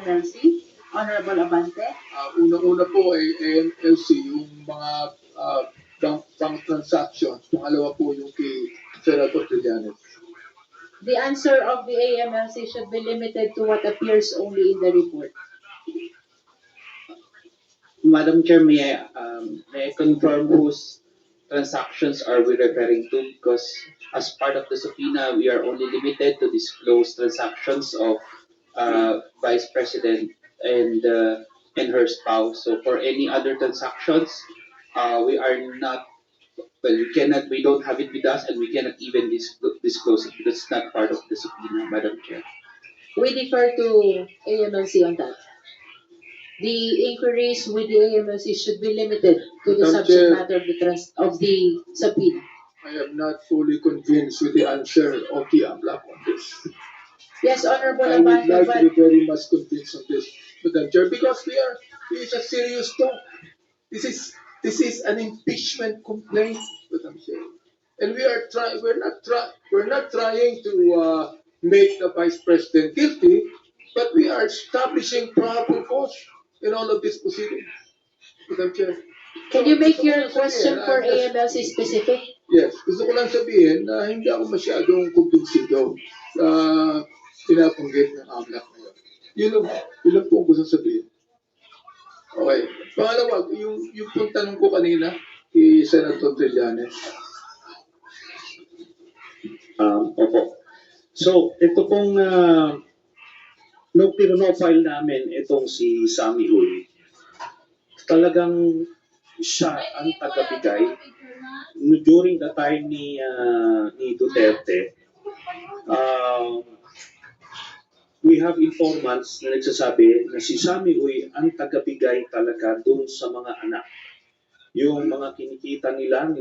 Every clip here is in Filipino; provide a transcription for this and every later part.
AMLC? Honorable Abante? Unang-una po ay AMLC, yung mga bank transactions. Pangalawa po yung kay Senator Trillanes. The answer of the AMLC should be limited to what appears only in the report. Madam Chair, may I confirm whose transactions are we referring to? Because as part of the subpoena, we are only limited to disclose transactions of Vice President and her spouse. So for any other transactions, we are not. Well, we don't have it with us, and we cannot even disclose it because it's not part of the subpoena, Madam Chair. We defer to AMLC on that. The inquiries with the AMLC should be limited to the Madam subject Chair. matter of the subpoena. I am not fully convinced with the answer of the AMLAC on this. Yes, Honorable I would Abante, like but to be very much convinced on this, Madam Chair, because it's a serious talk. This is an impeachment complaint, Madam Chair, and we're not trying to make the Vice President guilty, but we are establishing probable cause in all of these proceedings, Madam Chair. can you make Gusto ko your lang question sabihin, for just- AMLC specific? Yes, gusto ko lang sabihin na hindi ako masyadong kumbinsido sa pinapanggit ng AMLAC na yun. Yun lang po ang gusto sabihin. Okay. Pangalawa, yung pong tanong ko kanina kay Senator Trillanes. Opo. So, ito pong nung file namin itong si Sammy Uy, talagang siya ang tagabigay during the time ni Duterte. We have informants na nagsasabi na si Sammy Uy ang tagabigay talaga doon sa mga anak. Yung mga kinikita nila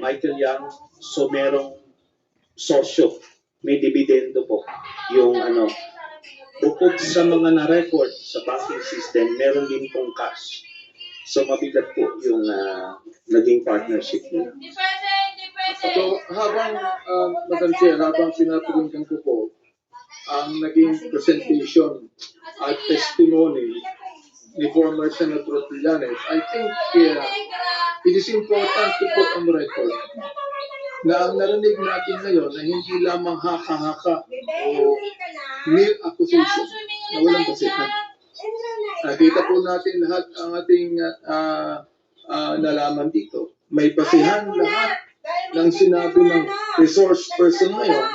Michael Yang, so merong sosyo, may dividendo po. Yung bukod sa mga na-record sa banking system, meron din pong cash. So mabigat po yung naging partnership nila. So, Madam Chair, habang pinapakinggan ko po ang naging presentation at testimony ni former Senator Trillanes, I think it is important to put on record na ang narinig natin ngayon ay hindi lamang haka-haka o mere accusation na walang basihan. Nakita po natin lahat ang ating nalaman dito. May basihan lahat ng sinabi ng resource person ngayon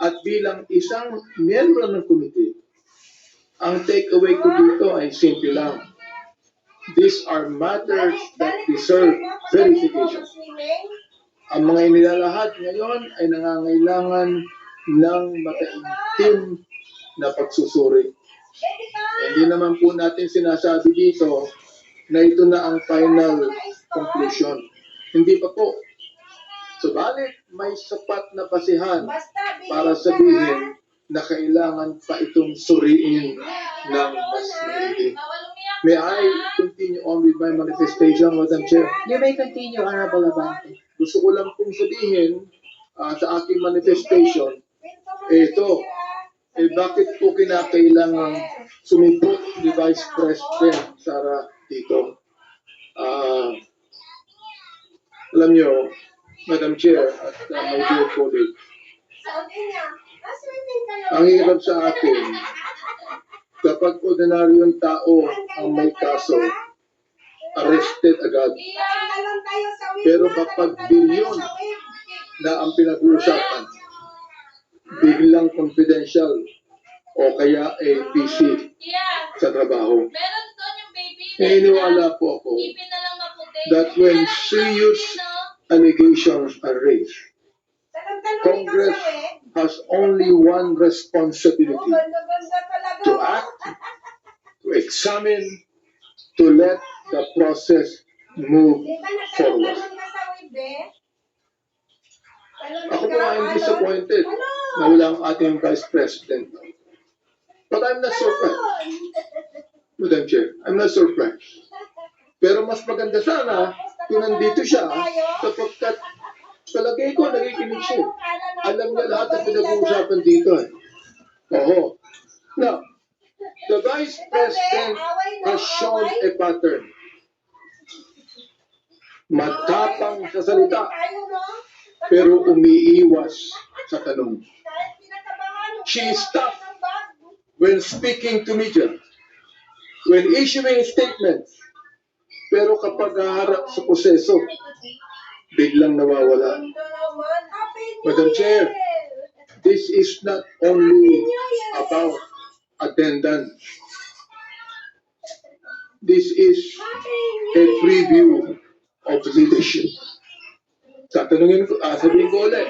at bilang isang miyembro ng committee, ang takeaway ko dito ay simple lang. These are matters that deserve verification. Ang mga inilalahad ngayon ay nangangailangan ng mataimtim na pagsusuri. Hindi naman po natin sinasabi dito na ito na ang final conclusion. Hindi pa po. Subalit, may sapat na basihan para sabihin na kailangan pa itong suriin ng mas maigi. May I continue on with my manifestation, Madam Chair? You may continue, Honorable Abante. Gusto ko lang pong sabihin sa aking manifestation, bakit po kinakailangan sumipot ni Vice President Sara dito? Alam niyo, Madam Chair at my dear colleague, ang hirap sa atin, kapag ordinaryong tao ang may kaso, arrested agad. Pero kapag bilyon na ang pinag-uusapan, biglang confidential o kaya busy sa trabaho. Naniniwala po ako that when serious allegations are raised, Congress has only one responsibility: to act, to examine, to let the process move forward. Ako po ay disappointed na wala ang ating Vice President. But I'm not surprised, Madam Chair. I'm not surprised. Pero mas maganda sana kung nandito siya sapagkat palagay ko nakikinig siya. Alam niya lahat ang pinag-uusapan dito. Oo. Now, the Vice President has shown a pattern. Matapang sa salita, pero umiiwas sa tanong. She is tough when speaking to media, when issuing statements, pero kapag haharap sa proseso, biglang nawawala. Madam Chair, this is not only about attendance. This is a preview of leadership. Tatanungin ko, sabihin ko ulit,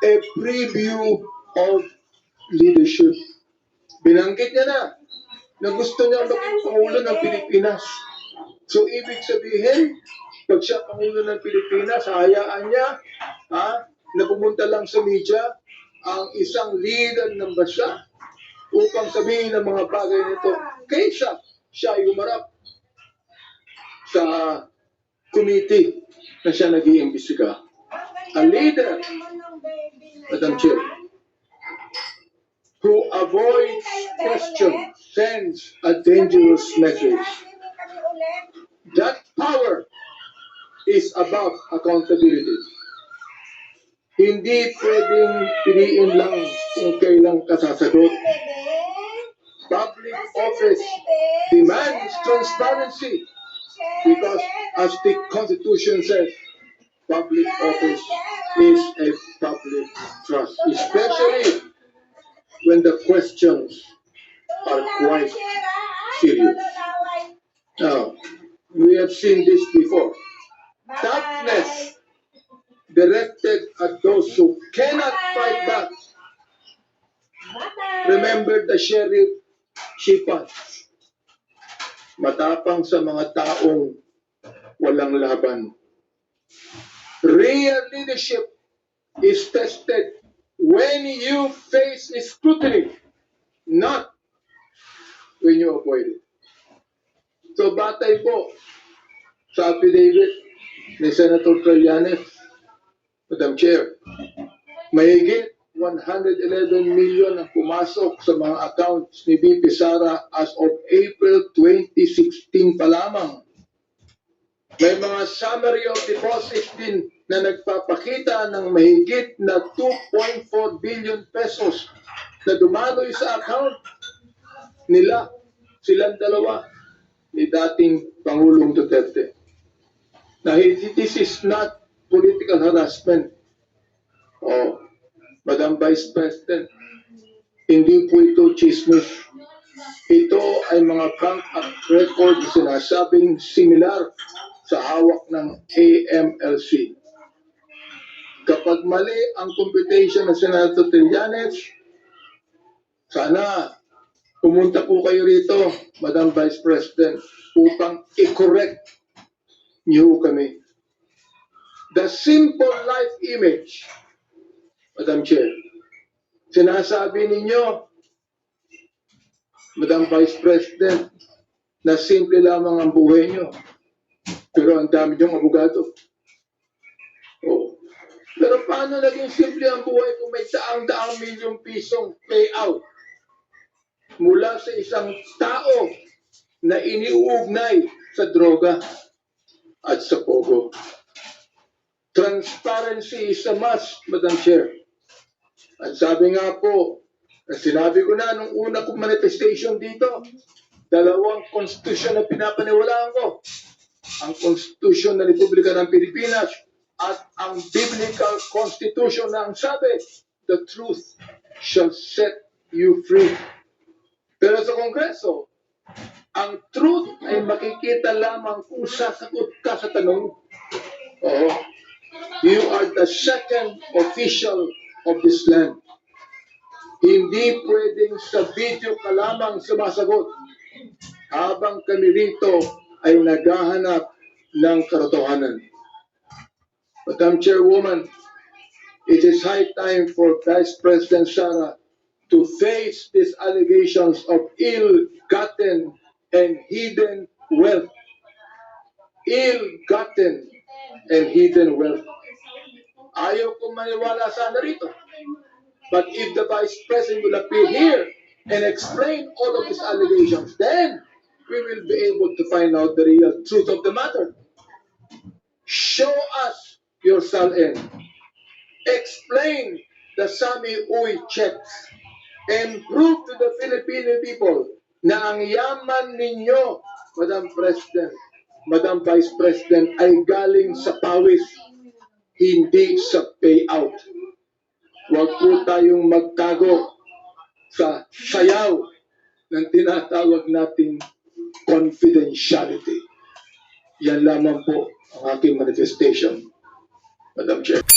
a preview of leadership. Binanggit niya na gusto niya maging Pangulo ng Pilipinas. So, ibig sabihin, pag siya Pangulo ng Pilipinas, hayaan niya na pumunta lang sa media ang isang leader ng bansa upang sabihin ng mga bagay nito kaysa siya ay umarap sa committee na siya nag-iimbestiga. A leader, Madam Chair, who avoids questions sends a dangerous message. That power is about accountability. Hindi pwedeng piliin lang kung kailang kasasagot. Public office demands transparency because, as the Constitution says, public office is a public trust, especially when the questions are quite serious. Now, we have seen this before. Toughness directed at those who cannot fight back. Remember the Sheriff Shipan. Matapang sa mga taong walang laban. Real leadership is tested when you face scrutiny, not when you avoid it. So batay po sa affidavit ni Senator Trillanes, Madam Chair, mahigit 111 million ang pumasok sa mga accounts ni VP Sara as of April 2016 pa lamang. May mga summary of deposits din na nagpapakita ng mahigit na 2.4 billion pesos na dumaloy sa account nila, silang dalawa, ni dating Pangulong Duterte. Now, this is not political harassment. Oh, Madam Vice President, hindi po ito chismis. Ito ay mga bank record na sinasabing similar sa hawak ng AMLC. Kapag mali ang computation ng Senator Trillanes, sana pumunta po kayo rito, Madam Vice President, upang i-correct niyo kami. The simple life image, Madam Chair, sinasabi ninyo, Madam Vice President, na simple lamang ang buhay niyo. Pero ang dami niyong abogado. Oh. Pero paano naging simple ang buhay kung may daang-daang milyong pisong payout mula sa isang tao na iniuugnay sa droga at sa pogo? Transparency is a must, Madam Chair. At sabi nga po, sinabi ko na nung una kong manifestation dito, dalawang konstitusyon na pinapaniwalaan ko. Ang Konstitusyon ng Republika ng Pilipinas at ang Biblical Constitution na ang sabi, the truth shall set you free. Pero sa Kongreso, ang truth ay makikita lamang kung sasagot ka sa tanong. Oo. You are the second official of this land. Hindi pwedeng sa video ka lamang sumasagot habang kami rito ay naghahanap ng katotohanan. Madam Chairwoman, it is high time for Vice President Sara to face these allegations of ill-gotten and hidden wealth. Ill-gotten and hidden wealth. Ayaw kong maniwala sana rito. But if the Vice President will appear here and explain all of these allegations, then we will be able to find out the real truth of the matter. Show us your SALN. Explain the Sami Uy checks and prove to the Filipino people na ang yaman ninyo, Madam President, Madam Vice President, ay galing sa pawis, hindi sa payout. Huwag po tayong magtago sa sayaw ng tinatawag nating confidentiality. Yan lamang po ang aking manifestation, Madam Chair.